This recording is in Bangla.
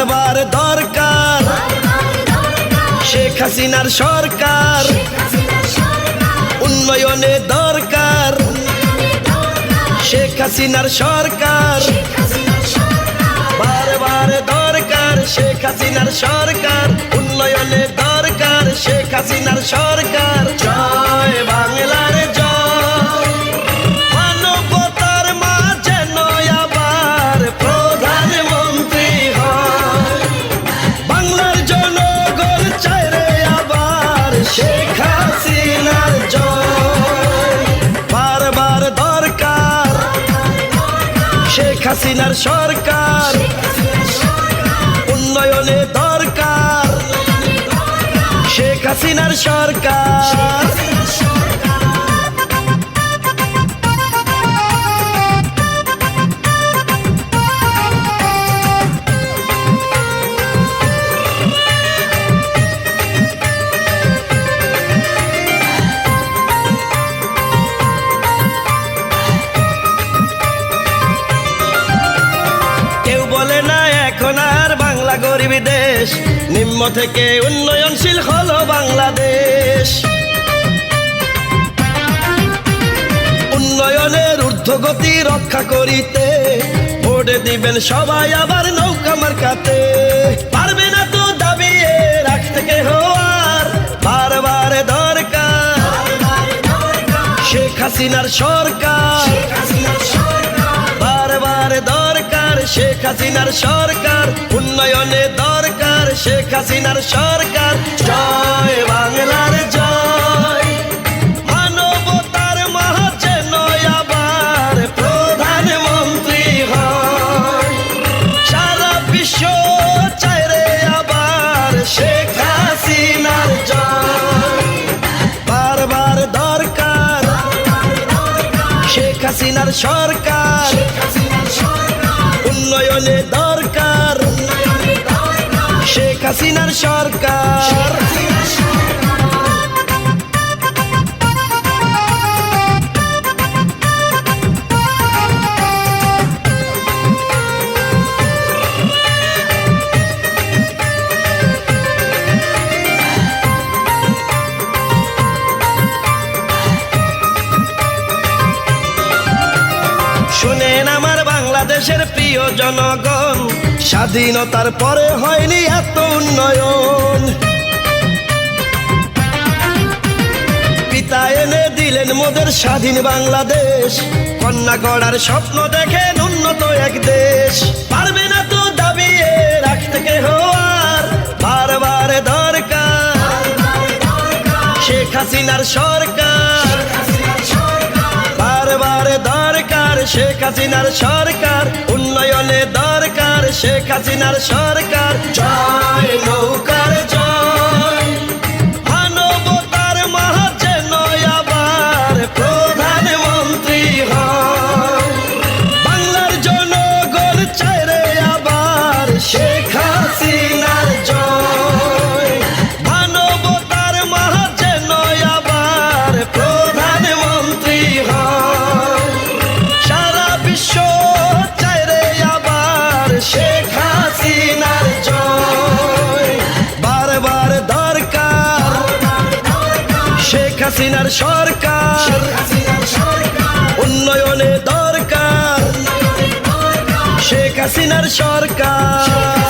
বারবার দরকার শেখ হাসিনার সরকার, উন্নয়নে দরকার শেখ হাসিনার সরকার, বারবার দরকার শেখ হাসিনার সরকার, উন্নয়নে দরকার শেখ হাসিনার সরকার। জয় বাংলার জয়, মানবতার মাঝে নয় আবার প্রধানমন্ত্রী হয়, বাংলার জনগণ চায় রে আবার শেখ হাসিনার জয়। বারবার দরকার শেখ হাসিনার সরকার, উন্নয়নে দরকার শেখ হাসিনার সরকার। বলে না এখন আর বাংলা গরিব দেশ, নিম্ন থেকে উন্নয়নশীল হলো বাংলাদেশ। উন্নয়নের ঊর্ধ্বগতি রক্ষা করিতে ভোট দিবেন সবাই আবার নৌকা মার্কাতে, পারবে না তো দাবিয়ে রাখতে কেহ আর, বারবার দরকার শেখ হাসিনার সরকার, বারবার দরকার শেখ হাসিনার সরকার, উন্নয়নে দরকার শেখ হাসিনার সরকার। জয় বাংলার জয়, মানবতার মাঝে নয় আবার প্রধানমন্ত্রী হয়, সারা বিশ্ব চায় রে আবার শেখ হাসিনার জয়। বারবার দরকার শেখ হাসিনার সরকার, উন্নয়নে দরকার শেখ হাসিনার সরকার। শুনেন আমার বাংলাদেশের প্রিয় জনগণ, স্বাধীনতার পরে হয়নি এত উন্নয়ন, পিতা এনে দিলেন মোদের স্বাধীন বাংলাদেশ, কন্যা গড়ার স্বপ্ন দেখেন উন্নত এক দেশ, পারবে না তো দাবিয়ে রাখতে কেহ আর, বারবার দরকার শেখ হাসিনার সরকার, বারবার দরকার শেখ হাসিনার সরকার, উন্নয়নে দরকার শেখ হাসিনার সরকার। জয় নৌকার জয়, মানবতার মাঝে নয় আবার প্রধানমন্ত্রী হয়, বাংলার জনগণ চায় রে আবার শেখ হাসিনার জয়, মানবতার মাঝে নয় আবার প্রধানমন্ত্রী হয়, সারা বিশ্ব চায় রে আবার শেখ হাসিনার জয়। বারবার দরকার শেখ হাসিনার সরকার, উন্নয়নে দরকার শেখ হাসিনার সরকার।